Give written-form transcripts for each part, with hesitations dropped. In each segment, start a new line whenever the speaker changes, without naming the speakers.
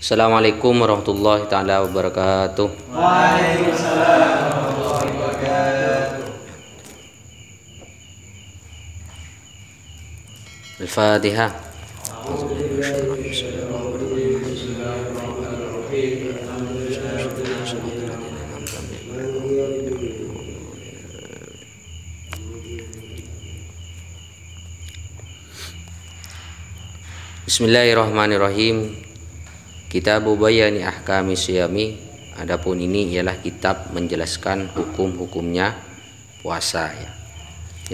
Assalamualaikum warahmatullahi taala wabarakatuh.
Waalaikumsalam warahmatullahi wabarakatuh.
Al-Fatihah. Bismillahirrahmanirrahim. Kitabu Bayani Ahkami Siyami. Adapun ini ialah kitab menjelaskan hukum-hukumnya puasa ya.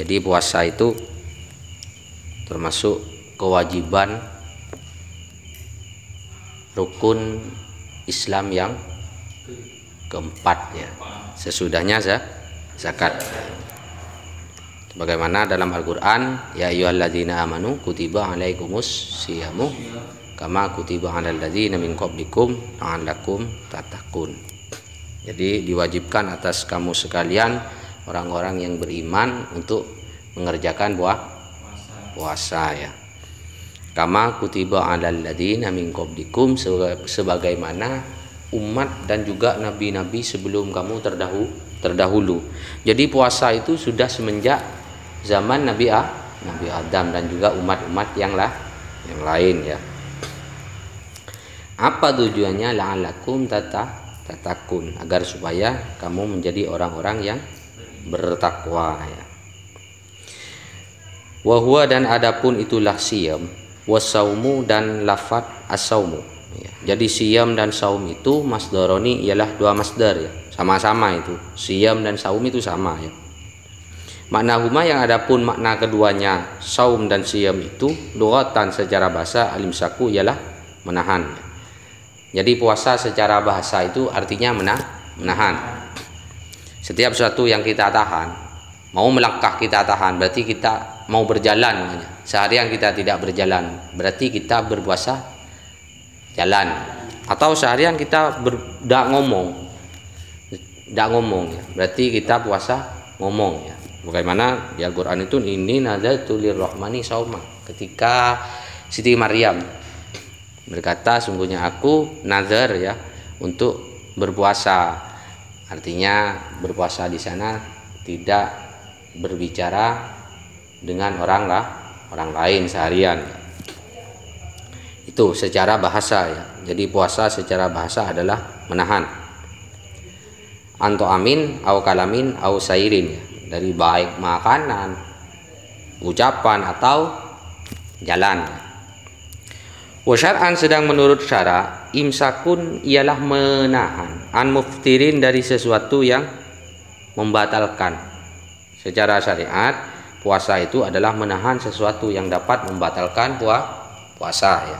Jadi puasa itu termasuk kewajiban rukun Islam yang keempat ya. Sesudahnya zakat. Sebagaimana dalam Al-Qur'an, ya ayyuhalladzina amanu kutiba alaikumus siyamu kama kutiba alal ladzina min qablikum la'allakum tattaqun. Jadi diwajibkan atas kamu sekalian orang-orang yang beriman untuk mengerjakan puasa ya. Kama kutiba alal ladzina min qablikum, sebagaimana umat dan juga nabi-nabi sebelum kamu terdahulu. Jadi puasa itu sudah semenjak zaman Nabi Adam dan juga umat-umat yang lain ya. Apa tujuannya? La'alakum tatakun, agar supaya kamu menjadi orang-orang yang bertakwa ya. Wa huwa, dan adapun itulah siyam, wasaumu, dan lafat as-saumu ya. Jadi siyam dan saum itu masdaroni, ialah dua masdar ya. Sama-sama itu, siyam dan saum itu sama ya. Makna huma, yang adapun makna keduanya saum dan siyam itu lughatan secara bahasa alimsaku ialah menahan ya. Jadi puasa secara bahasa itu artinya menahan. Setiap sesuatu yang kita tahan, mau melangkah kita tahan, berarti kita mau berjalan. Seharian kita tidak berjalan, berarti kita berpuasa jalan. Atau seharian kita tidak ngomong ya, berarti kita puasa ngomong ya. Bagaimana di Al-Qur'an itu, ini nadzartu lirrahmani sauma, ketika Siti Maryam berkata, sungguhnya aku nazar ya untuk berpuasa. Artinya berpuasa di sana tidak berbicara dengan orang lain seharian. Itu secara bahasa ya. Jadi puasa secara bahasa adalah menahan. Anto amin au kalamin au sairin ya. Dari baik makanan, ucapan atau jalan. Wa syar'an, sedang menurut syara, imsakun ialah menahan, an muftirin, dari sesuatu yang membatalkan. Secara syariat, puasa itu adalah menahan sesuatu yang dapat membatalkan puasa ya.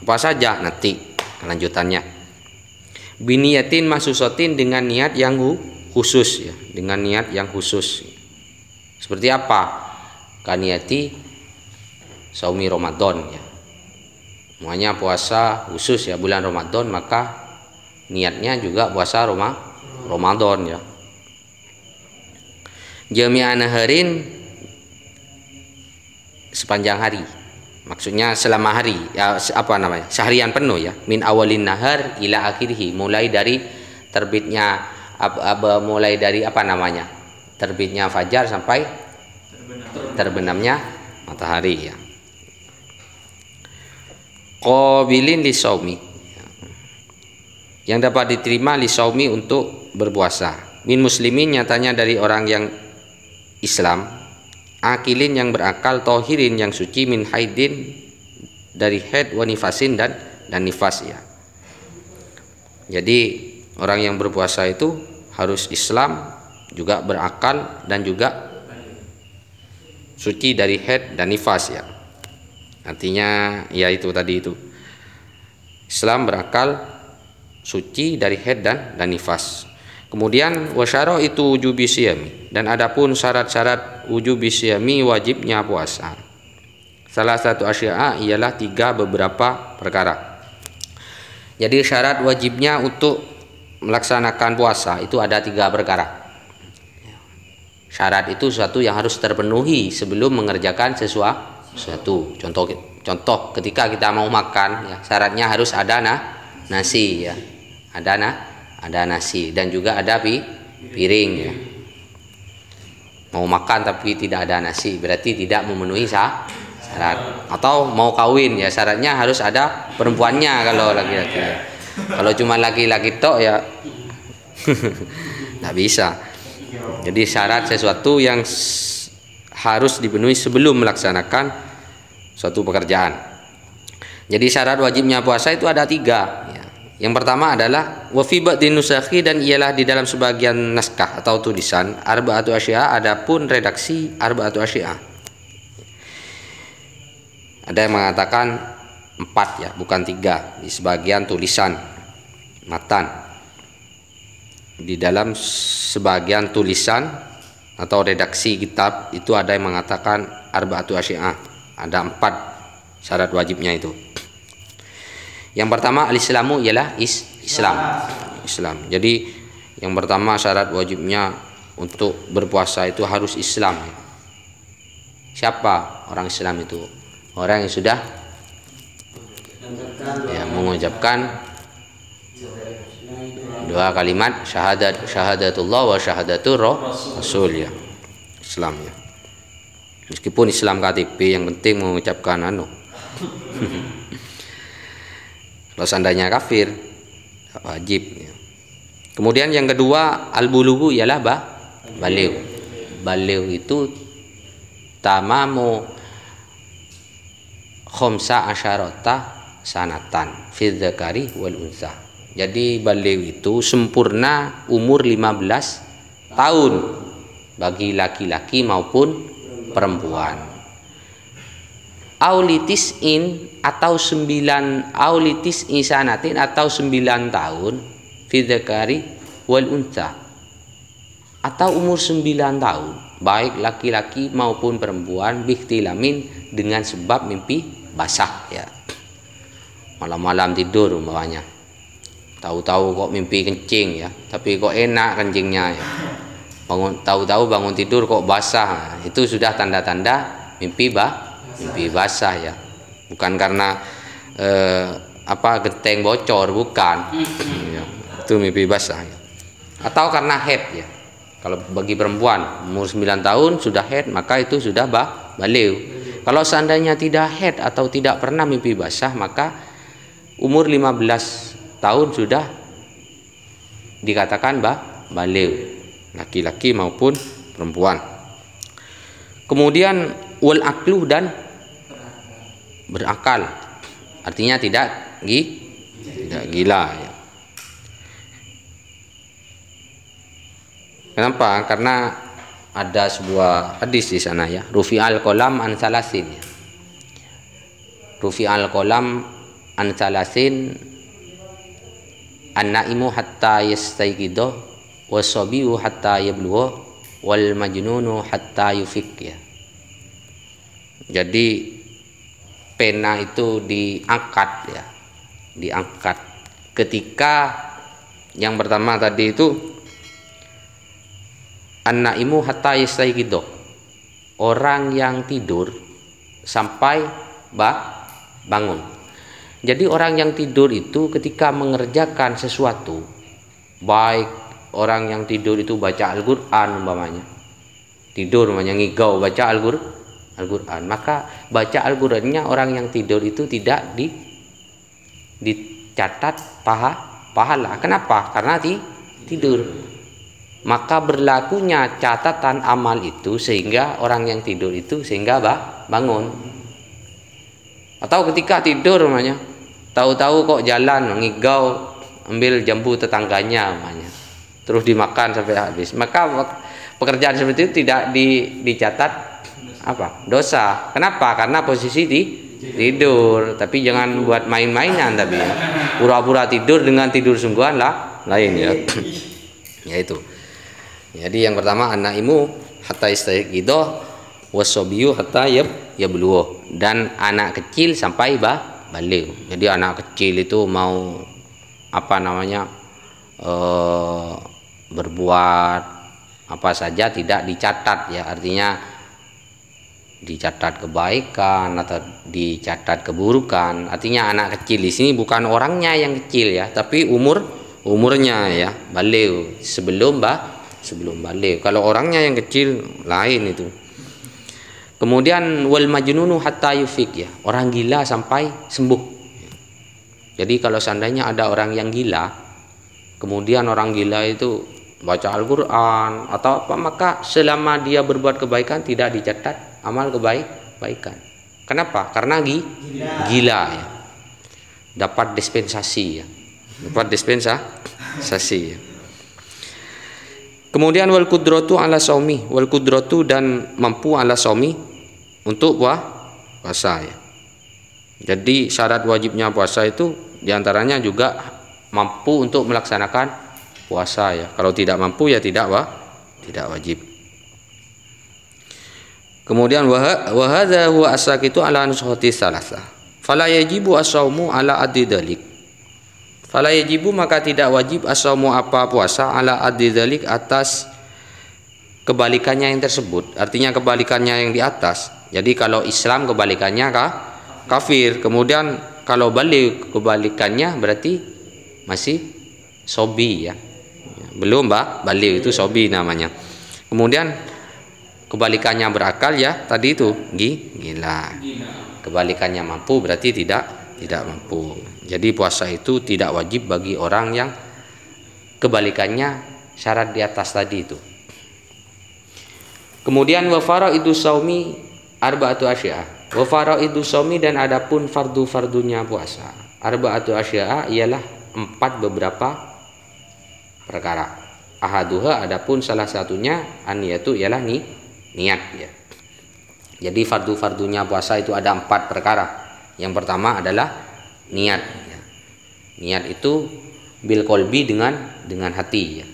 Apa saja nanti kelanjutannya. Biniyatin masusotin, dengan niat yang khusus ya, dengan niat yang khusus. Seperti apa? Kaniyati saumi Ramadan ya. Semuanya puasa khusus ya bulan Ramadan, maka niatnya juga puasa Ramadan ya. Jami'an naharin, sepanjang hari. Maksudnya selama hari ya, seharian penuh ya. Min awalin nahar ila akhirih, mulai dari terbitnya terbitnya fajar sampai terbenamnya matahari ya. Qabilin lisaumi, yang dapat diterima lisaumi, untuk berpuasa. Min muslimin, nyatanya dari orang yang Islam. Akilin, yang berakal. Tohirin, yang suci. Min haidin, dari haid. Wa nifasin, dan nifas ya. Jadi orang yang berpuasa itu harus Islam, juga berakal, dan juga suci dari haid dan nifas ya. Artinya ya itu tadi itu, Islam, berakal, suci dari haid dan nifas. Kemudian wasyara itu wujubi siyami, dan adapun syarat-syarat wujubi siyami, wajibnya puasa. Salah satu asya'a ialah beberapa perkara. Jadi syarat wajibnya untuk melaksanakan puasa itu ada 3 perkara. Syarat itu sesuatu yang harus terpenuhi sebelum mengerjakan sesuatu. Contoh ketika kita mau makan ya, syaratnya harus ada nasi ya. Ada nasi dan juga ada piring ya. Mau makan tapi tidak ada nasi berarti tidak memenuhi syarat. Atau mau kawin ya syaratnya harus ada perempuannya kalau laki-laki. Kalau cuma laki-laki tok ya nggak bisa. Jadi syarat sesuatu yang harus dipenuhi sebelum melaksanakan suatu pekerjaan. Jadi syarat wajibnya puasa itu ada 3 ya. Yang pertama adalah wafi ba'din nusakhi, dan ialah di dalam sebagian naskah atau tulisan arba'atu asya, adapun redaksi arba'atu asya. Ada yang mengatakan 4 ya, bukan 3 di sebagian tulisan matan. Di dalam sebagian tulisan atau redaksi kitab itu ada yang mengatakan arba'atu asya. Ada 4 syarat wajibnya itu. Yang pertama al-islamu ialah Islam. Jadi yang pertama syarat wajibnya untuk berpuasa itu harus Islam. Siapa orang Islam itu? Orang yang sudah ya, mengucapkan 2 kalimat syahadatullah wa syahadatur rasul ya. Islam ya. Meskipun Islam KTP yang penting mengucapkan Kalau seandainya kafir wajib ya. Kemudian yang kedua al-bulughu ialah baligh. Baligh itu tamamu khamsa asyarata sanatan fi dzakari wal unsa. Jadi baligh itu sempurna umur 15 tahun bagi laki-laki maupun perempuan. Aulitis in atau 9 aulitis isanatin atau 9 tahun fi dzakari wal unsa, atau umur 9 tahun baik laki-laki maupun perempuan bihtilamin dengan sebab mimpi basah ya. Malam-malam tidur umpamanya tahu-tahu kok mimpi kencing ya, tapi kok enak kencingnya ya. Tahu-tahu bangun tidur kok basah, itu sudah tanda-tanda mimpi basah ya. Bukan karena genteng bocor, bukan ya. Itu mimpi basah ya. Atau karena haid ya. Kalau bagi perempuan umur 9 tahun sudah haid, maka itu sudah baligh. Kalau seandainya tidak haid atau tidak pernah mimpi basah, maka umur 15 tahun sudah dikatakan baligh, laki-laki maupun perempuan. Kemudian wal aklu, dan berakal, artinya tidak gila ya. Kenapa? Karena ada sebuah hadis di sana ya, rufi'al qalam an salasin ya. Rufi'al qalam an salasin an-naimu hatta yastayqidu was-sabiyu hatta yablugha wal majnunu hatta yufik ya. Jadi pena itu diangkat ya, diangkat ketika yang pertama tadi itu an-naimu hatta yastayqidu, orang yang tidur sampai bangun. Jadi orang yang tidur itu ketika mengerjakan sesuatu, baik orang yang tidur itu baca Al-Qur'an umpamanya, tidur umpamanya ngigau baca Al-Qur'an, maka baca Al-Qur'annya orang yang tidur itu tidak dicatat pahala. Kenapa? Karena tidur. Maka berlakunya catatan amal itu sehingga orang yang tidur itu sehingga bangun. Atau ketika tidur namanya, tahu-tahu kok jalan ngigau ambil jambu tetangganya namanya, terus dimakan sampai habis, maka pekerjaan seperti itu tidak dicatat dosa. Kenapa? Karena posisi tidur. Tapi jangan buat main-mainan, tapi ya. Pura-pura tidur dengan tidur sungguhan lain ya. Ya itu. Jadi yang pertama an-naimu hatta yastayqidu was-sabiyu hatta yablugha, dan anak kecil sampai baligh. Jadi anak kecil itu mau berbuat apa saja tidak dicatat ya, artinya dicatat kebaikan atau dicatat keburukan. Artinya anak kecil di sini bukan orangnya yang kecil ya, tapi umurnya ya, balik sebelum balik. Kalau orangnya yang kecil lain itu. Kemudian wal majnunu hatta yufik ya, orang gila sampai sembuh. Jadi kalau seandainya ada orang yang gila, kemudian orang gila itu baca Al-Quran atau apa, maka selama dia berbuat kebaikan tidak dicatat amal kebaikan. Kenapa? Karena gila ya. Dapat dispensasi ya. Dapat dispensasi ya. Kemudian wal qudratu ala saumi, wal qudratu dan mampu ala saumi untuk puasa ya. Jadi syarat wajibnya puasa itu diantaranya juga mampu untuk melaksanakan puasa ya. Kalau tidak mampu ya tidak wajib. Kemudian wa hadza huwa as-sakitu ala nushati salasa. Fala yajibu as-saumu ala addi dzalik. Fala yajibu maka tidak wajib as-saumu apa puasa ala addi dzalik atas kebalikannya yang tersebut. Artinya kebalikannya yang di atas. Jadi kalau Islam kebalikannya kafir. Kemudian kalau balik kebalikannya berarti masih sobi ya. Belum balik itu sobi namanya. Kemudian kebalikannya berakal ya tadi itu gila. Kebalikannya mampu berarti tidak mampu. Jadi puasa itu tidak wajib bagi orang yang kebalikannya syarat di atas tadi itu. Kemudian wa faraidu saumi arba'atu asya'a. Wa faraidu saumi dan adapun fardu-fardunya puasa. Arba'atu asya'a ialah 4 beberapa perkara. Ahaduha adapun salah satunya aniyatu ialah niat ya. Jadi fardu-fardunya puasa itu ada 4 perkara. Yang pertama adalah niat ya. Niat itu bil qalbi dengan hati ya.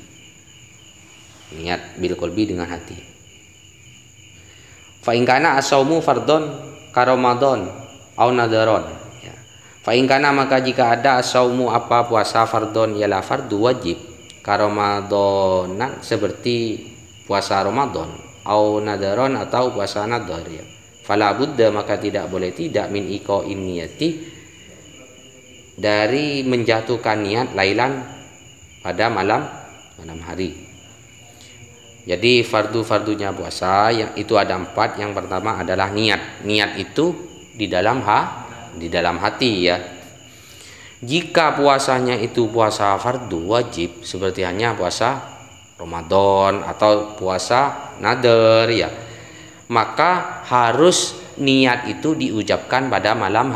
Niat bil qalbi dengan hati. Fa in kana as-saumu fardhon ka Ramadan au nadharon ya. Fa in kana maka jika ada as-saumu apa puasa fardhon ialah fardu wajib ka Ramadanan seperti puasa Ramadan au nadharon atau puasa nadhar ya. Fala budda maka tidak boleh tidak min iqa'in niyati dari menjatuhkan niat lailan pada malam hari. Jadi fardu-fardunya puasa yang itu ada 4. Yang pertama adalah niat. Niat itu di dalam hati ya. Jika puasanya itu puasa fardu wajib seperti hanya puasa Ramadan atau puasa nadar ya, maka harus niat itu diucapkan pada malam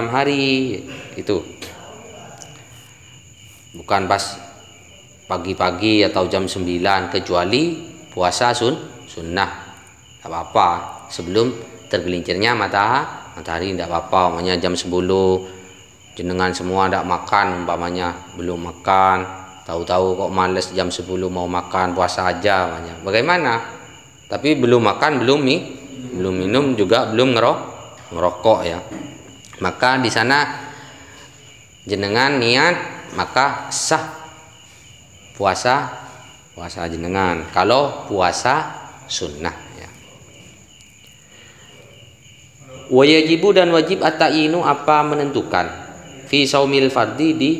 hari itu, bukan pas pagi-pagi atau jam 9, kecuali puasa sunnah tidak apa-apa sebelum tergelincirnya matahari tidak apa-apa. Umpamanya jam 10 jenengan semua tidak makan, umpamanya belum makan, tahu-tahu kok males jam 10 mau makan, puasa aja umpamanya. Bagaimana? Tapi belum makan, belum minum juga, belum ngerokok ya. Maka di sana jenengan niat maka sah puasa jenengan kalau puasa sunnah ya. Wajibu dan wajib at-ta'inu apa menentukan fi saumil fardi di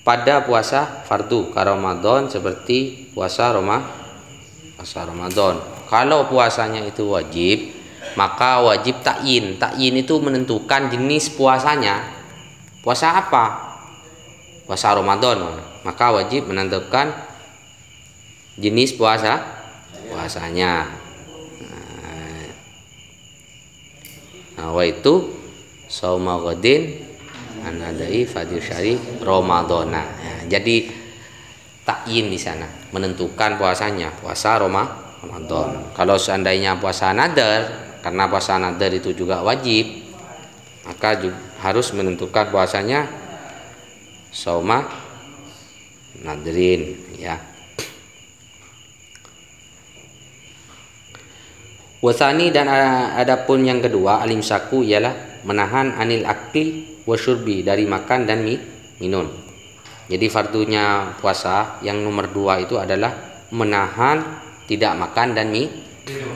pada puasa fardu ka Ramadan seperti puasa Ramadan. Kalau puasanya itu wajib maka wajib ta'yin. Ta'yin itu menentukan jenis puasanya. Puasa apa? Puasa Ramadan. Maka wajib menentukan jenis puasanya. Nah, wa itu sauma ghadin anadai fadil syari Ramadana. Nah, jadi ta'yin di sana menentukan puasanya, puasa Ramadan. Kalau seandainya puasa nadar, karena puasa nadar itu juga wajib, maka harus menentukan puasanya sauma nadrin ya. Wasani dan adapun yang kedua alimsaku ialah menahan anil akli wasyurbi dari makan dan minum. Jadi fardunya puasa yang nomor 2 itu adalah menahan tidak makan dan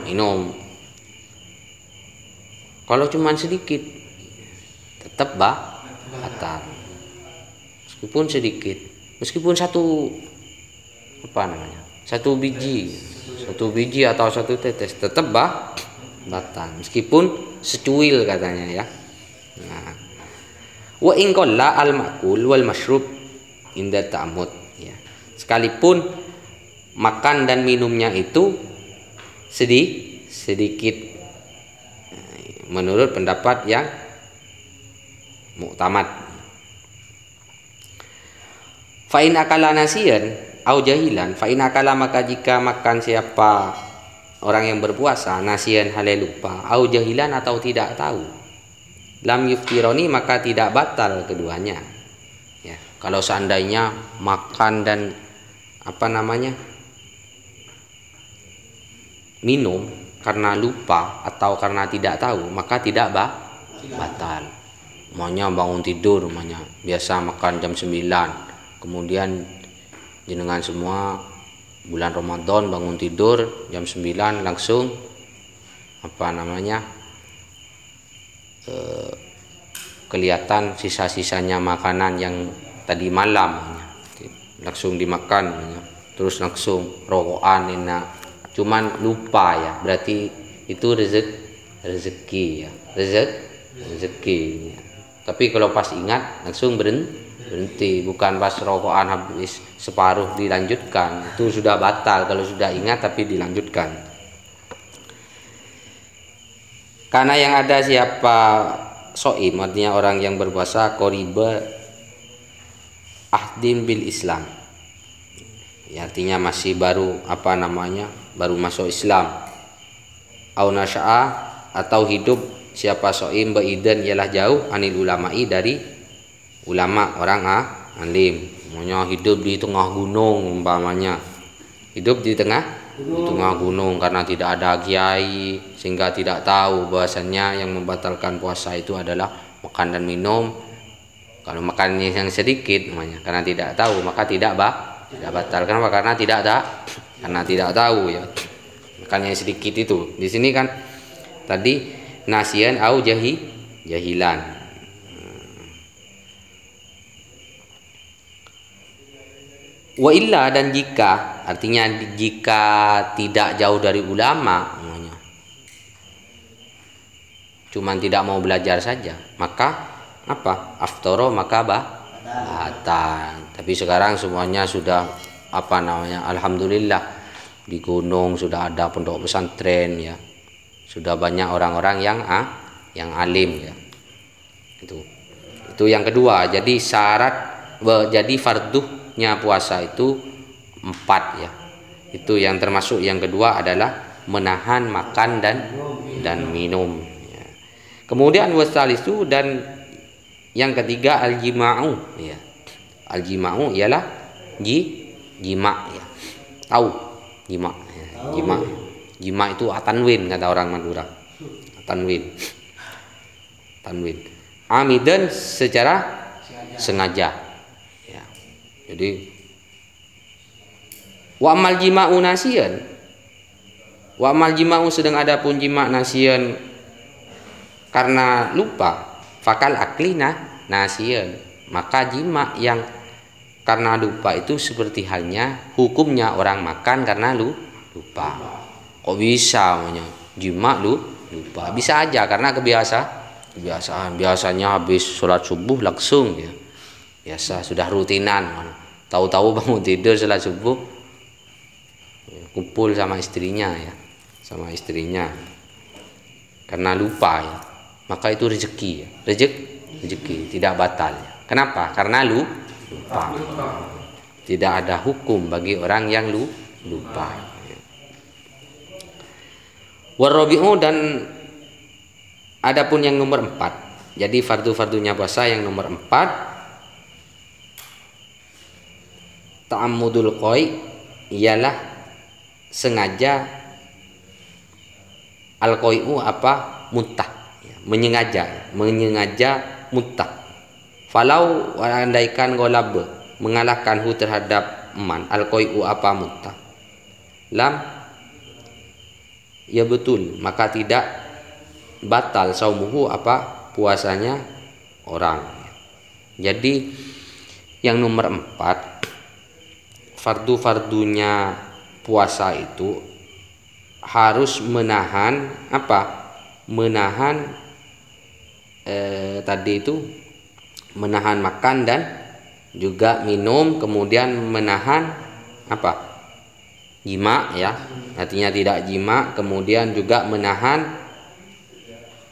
minum. Kalau cuman sedikit tetap batal. Meskipun sedikit, meskipun satu biji atau satu tetes tetap batal. Meskipun secuil katanya ya. Nah, wa in qalla al ma'kul wal mashrub inda ta'ammud ya. Sekalipun makan dan minumnya itu sedikit menurut pendapat yang muktamad. Fa in akala nasiyan au jahilan, fa in akala maka jika makan siapa orang yang berpuasa nasiyan halal lupa au jahilan atau tidak tahu, lam yuftironi maka tidak batal keduanya. Ya, kalau seandainya makan dan minum karena lupa atau karena tidak tahu maka tidak batal. Maunya bangun tidur, biasa makan jam 9, kemudian jenengan semua bulan Ramadan bangun tidur jam 9 langsung kelihatan sisa-sisanya makanan yang tadi malam langsung dimakan, terus langsung rokokan enak, cuman lupa ya, berarti itu rezeki ya, rezeki. Tapi kalau pas ingat langsung berhenti, bukan pas rokokan habis separuh dilanjutkan, itu sudah batal. Kalau sudah ingat tapi dilanjutkan. Karena yang ada siapa soim, artinya orang yang berpuasa qoriba ahdin bil Islam, ya, artinya masih baru baru masuk Islam. Au nasya'a atau hidup siapa soim baidan ialah jauh anil ulama'i dari ulama orang alim. Maunya hidup di tengah gunung umpamanya, hidup di tengah gunung karena tidak ada kiai sehingga tidak tahu bahwasannya yang membatalkan puasa itu adalah makan dan minum. Kalau makannya yang sedikit namanya, karena tidak tahu maka tidak batal. Kenapa? Karena tidak tahu ya. Makannya sedikit itu. Di sini kan tadi nasian au jahilan. Wa illa, dan jika, artinya jika tidak jauh dari ulama namanya, cuman tidak mau belajar saja, maka aftoro maka batal. Tapi sekarang semuanya sudah alhamdulillah di gunung sudah ada pondok pesantren ya, sudah banyak orang-orang yang alim ya. Itu yang kedua. Jadi jadi farduhnya puasa itu 4 ya. Itu yang termasuk yang kedua adalah menahan makan dan minum ya. Kemudian wasalisu, dan yang ketiga al-jima'u ya. Al-jima'u ialah jima ya. Tahu jima ya. Jima itu atanwin kata orang Madura. Atanwin. Amidan secara sengaja ya. Jadi wa amal jima'u nasiyan. Wa amal jima'u, sedang ada pun jima' nasiyan karena lupa, fakal aklina nasiyan, maka jima' yang karena lupa itu seperti halnya hukumnya orang makan karena lupa. Kok bisa namanya jima' lupa? Bisa aja karena kebiasaan. Biasanya habis sholat subuh langsung ya. Biasa sudah rutinan. Tahu-tahu bangun tidur sholat subuh kumpul sama istrinya ya. Sama istrinya. Karena lupa ya. Maka itu rezeki ya. Rezeki tidak batal ya. Kenapa? Karena lupa. Tidak ada hukum bagi orang yang lupa. Warabi'u, dan adapun yang nomor 4. Jadi fardu-fardunya puasa yang nomor 4, ta'ammudul qai, ialah sengaja al-qai'u muntah ya, menyengaja muntah. Falau andaikan golab mengalahkanhu terhadap eman al-qai'u muntah, lam ya betul, maka tidak batal saumuhu apa puasanya orang. Jadi yang nomor 4, fardu-fardunya puasa itu harus menahan apa? Menahan tadi itu menahan makan dan juga minum, kemudian menahan apa? Jima ya. Artinya tidak jima, kemudian juga menahan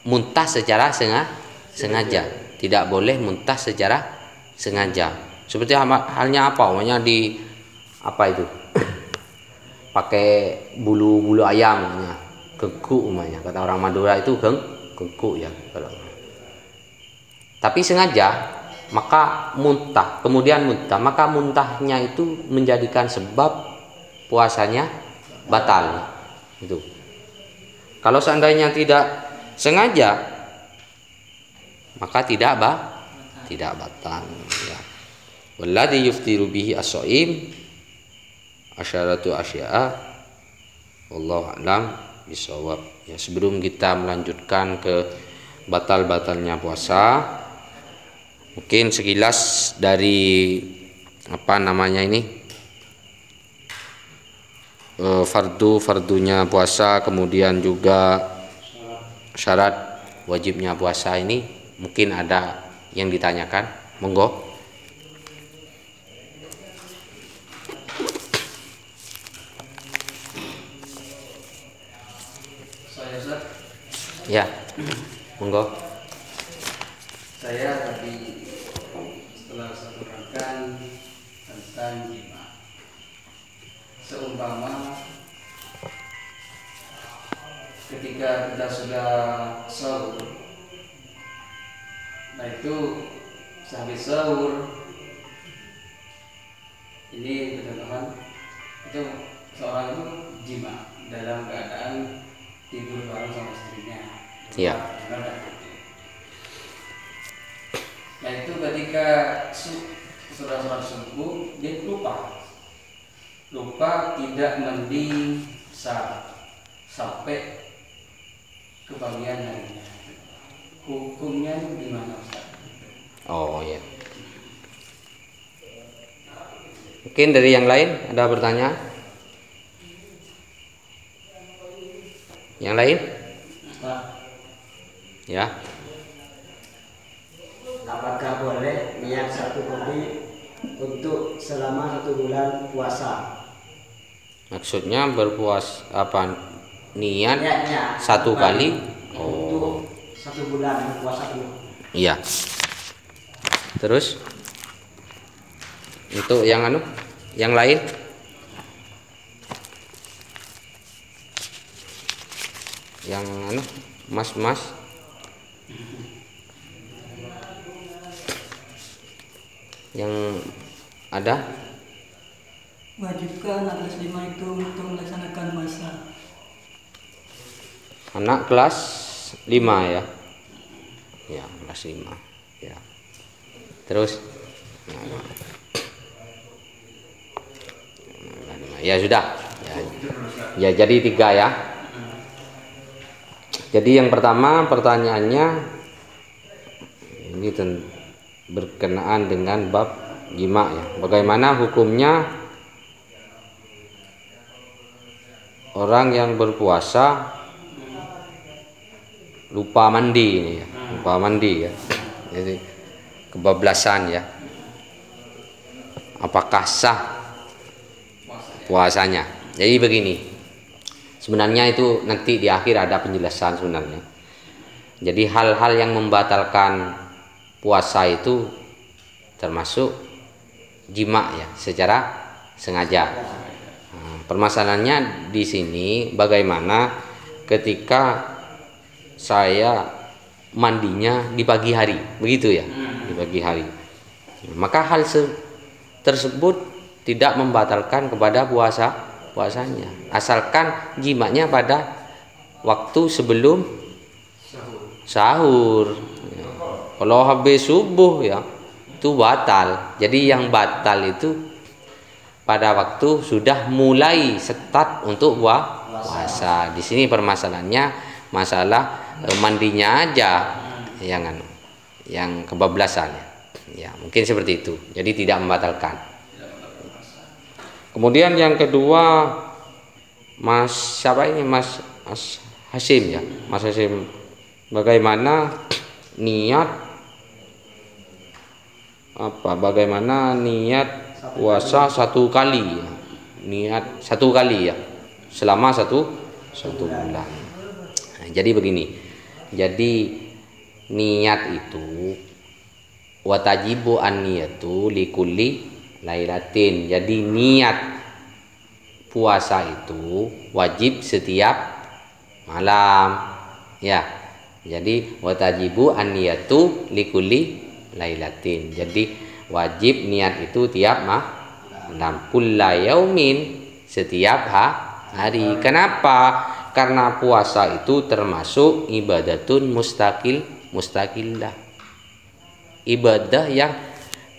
muntah secara sengaja. Tidak boleh muntah secara sengaja. Seperti halnya apa? Namanya di apa itu? Pakai bulu ayam namanya. Geguk namanya. Kata orang Madura itu geguk ya kalau. Tapi sengaja, maka muntah, kemudian muntah, maka muntahnya itu menjadikan sebab puasanya batal. Itu. Kalau seandainya tidak sengaja, maka tidak batal ya. Walladzi yuftiru bihi as-shaim asyaratu asya'a wallahu a'lam bisawab. Ya, sebelum kita melanjutkan ke batal-batalnya puasa, mungkin sekilas dari apa namanya ini fardunya puasa, kemudian juga syarat wajibnya puasa ini, mungkin ada yang ditanyakan, monggo.
Saya Ustaz.
Ya, monggo.
Saya tadi setelah satu rangkaian tentang jima, seumpama ketika kita sudah sahur, nah itu sehabis sahur ini teman-teman itu seorang itu jima dalam keadaan tidur bareng sama istrinya.
Iya.
Nah itu ketika sudah sholat subuh dia lupa tidak mandi sampai ke bagian lainnya. Hukumnya gimana Ustaz?
Oh ya. Mungkin dari yang lain ada pertanyaan? Yang lain?
Pak,
Ya.
apakah boleh niat satu kali untuk selama 1 bulan puasa?
Maksudnya berpuas apa niat
Niatnya
satu kali?
untuk 1 bulan puasa penuh.
Iya. Terus untuk yang yang lain? Yang mas yang ada?
Wajibkah anak kelas 5 itu untuk melaksanakan puasa?
Anak kelas 5 ya. Ya, kelas 5. Ya. Terus ya sudah. Ya jadi 3 ya. Jadi yang pertama pertanyaannya ini berkenaan dengan bab jima ya. Bagaimana hukumnya orang yang berpuasa lupa mandi ini ya. Lupa mandi ya. Jadi kebablasan ya. Apakah sah puasanya? Jadi begini. Sebenarnya itu nanti di akhir ada penjelasan sebenarnya. Jadi hal-hal yang membatalkan puasa itu termasuk jima ya, secara sengaja. Nah, permasalahannya di sini bagaimana ketika saya mandinya di pagi hari, begitu ya, di pagi hari. Maka hal tersebut tidak membatalkan kepada puasanya, asalkan jimanya pada waktu sebelum sahur. Ya. Kalau habis subuh ya itu batal. Jadi yang batal itu pada waktu sudah mulai start untuk puasa. Di sini permasalahannya masalah mandinya aja yang kebablasan ya, mungkin seperti itu. Jadi tidak membatalkan. Kemudian yang kedua, Mas siapa ini, Mas Hasim ya, Mas Hasim, bagaimana niat puasa satu kali ya. Niat satu kali ya selama satu bulan. Nah, jadi begini, jadi niat itu watajibu an-niyatu likulli lailatin. Jadi niat puasa itu wajib setiap malam ya. Jadi watajibu an-niyatu likulli lailatin. Jadi wajib niat itu tiap malam, kulla yaumin, setiap hari. Kenapa? Karena puasa itu termasuk ibadatun mustaqillah. Ibadah yang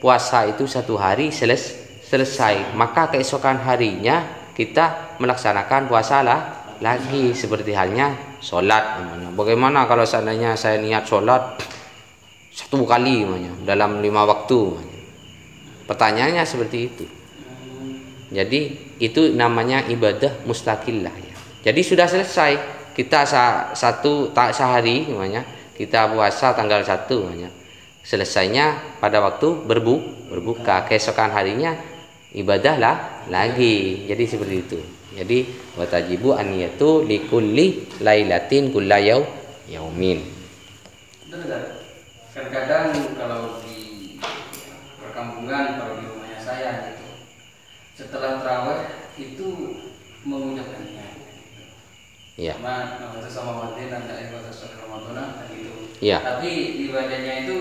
puasa itu satu hari selesai, maka keesokan harinya kita melaksanakan puasa lagi, seperti halnya sholat. Bagaimana kalau seandainya saya niat sholat satu kali dalam 5 waktu? Pertanyaannya seperti itu. Jadi itu namanya ibadah mustaqillah ya. Jadi sudah selesai, kita sehari kita puasa tanggal 1 selesainya pada waktu berbuka, keesokan harinya ibadah lagi. Jadi seperti itu. Jadi watajibu an-niyatu likulli lailatin kulla yaumin.
Kadang kalau di perkampungan, kalau di rumahnya saya gitu, setelah tarawih itu mengucapkan niat.
Iya.
Sama mati dan dari kota Ramadan gitu.
Iya.
Tapi ibadahnya itu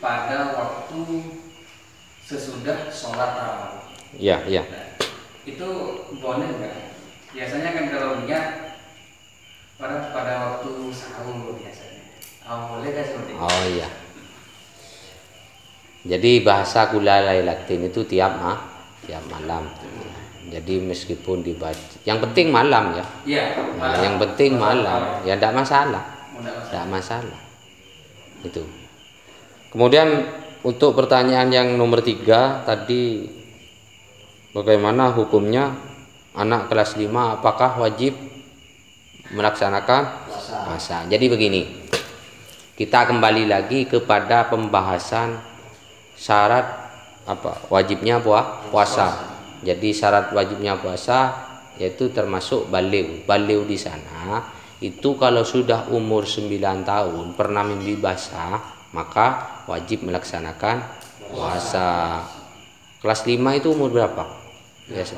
pada waktu sesudah sholat tarawih.
Iya, iya.
Nah, itu boleh nggak? Biasanya kan kalau niat pada waktu sahur biasanya. Boleh nggak seperti itu?
Oh iya. Jadi bahasa kula lailatin itu tiap malam. Jadi meskipun dibaca, yang penting malam ya.
Iya.
Nah, yang penting malam, ya tidak masalah. Tidak masalah. Itu. Kemudian untuk pertanyaan yang nomor 3 tadi, bagaimana hukumnya anak kelas 5 apakah wajib melaksanakan puasa? Jadi begini, kita kembali lagi kepada pembahasan syarat wajibnya puasa. Jadi syarat wajibnya puasa yaitu termasuk baligh. Baligh di sana itu kalau sudah umur 9 tahun pernah mimpi basah, maka wajib melaksanakan puasa. Kelas 5 itu umur berapa? Biasa.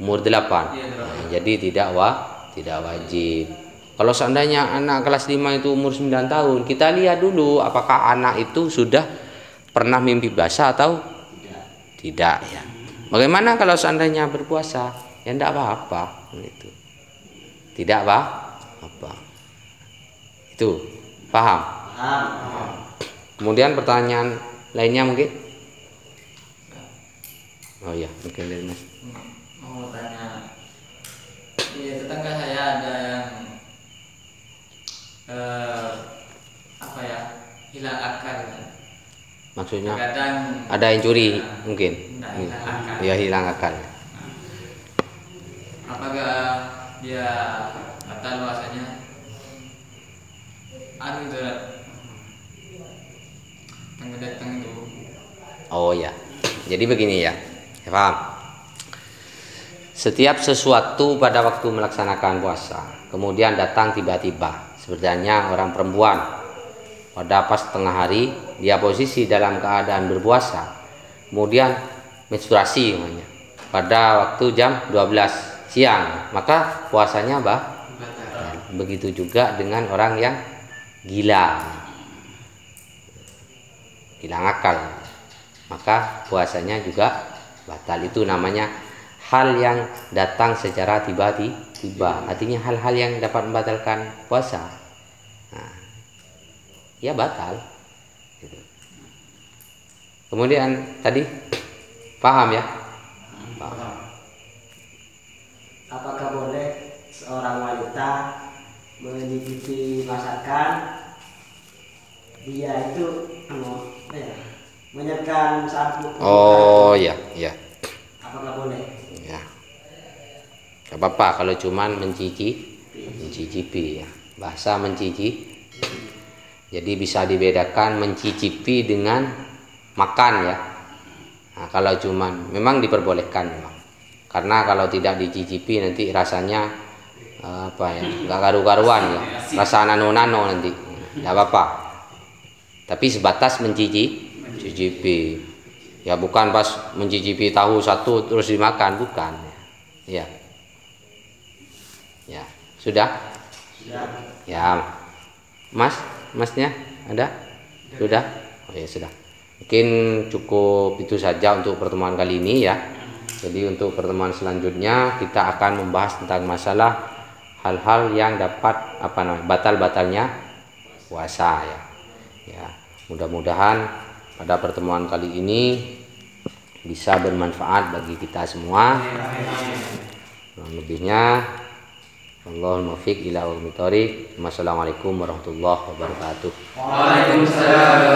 Umur 8. Nah, jadi tidak wajib. Kalau seandainya anak kelas 5 itu umur 9 tahun, kita lihat dulu apakah anak itu sudah pernah mimpi basah atau tidak ya. Bagaimana kalau seandainya berpuasa? Ya tidak apa-apa gitu. Tidak apa. Itu paham? Kemudian pertanyaan lainnya mungkin? Oh iya, mungkin dari Mas.
Mau tanya, tetangga saya ada yang hilang akal.
Maksudnya
Kadang
ada yang curi mungkin?
hilang akal.
Ya hilang akal.
Apakah dia batal puasanya? Itu datang itu.
Oh ya. Jadi begini ya. Paham? Setiap sesuatu pada waktu melaksanakan puasa, kemudian datang tiba-tiba, sebenarnya orang perempuan pada pas tengah hari dia posisi dalam keadaan berpuasa, kemudian menstruasi namanya pada waktu jam 12 siang, maka puasanya begitu juga dengan orang yang gila, hilang akal, maka puasanya juga batal. Itu namanya hal yang datang secara tiba-tiba, artinya hal-hal yang dapat membatalkan puasa. Nah, ya batal. Gitu. Kemudian tadi paham ya? Paham.
Apakah boleh seorang wanita menyicipi masakan, dia itu menyiapkan sabuk.
Oh ya, ya,
Apakah boleh?
ya. Gak apa-apa kalau cuman mencicipi ya. Bahasa mencicipi. Jadi bisa dibedakan mencicipi dengan makan ya. Nah, kalau cuman memang diperbolehkan memang. Karena kalau tidak dicicipi nanti rasanya apa ya, nggak karu-karuan ya. Rasa nano-nano nanti. Nggak apa-apa. Tapi sebatas mencicipi. Ya bukan pas mencicipi tahu satu terus dimakan, bukan. Ya. Ya, sudah?
Sudah.
Ya. Masnya ada? Sudah? Oh ya sudah. Mungkin cukup itu saja untuk pertemuan kali ini ya. Jadi untuk pertemuan selanjutnya kita akan membahas tentang masalah hal-hal yang dapat batal-batalnya puasa ya. Ya, mudah-mudahan pada pertemuan kali ini bisa bermanfaat bagi kita semua. Kurang lebihnya Allahul muwaffiq ila aqwamit thoriq. Wassalamualaikum warahmatullahi wabarakatuh.
Waalaikumsalam.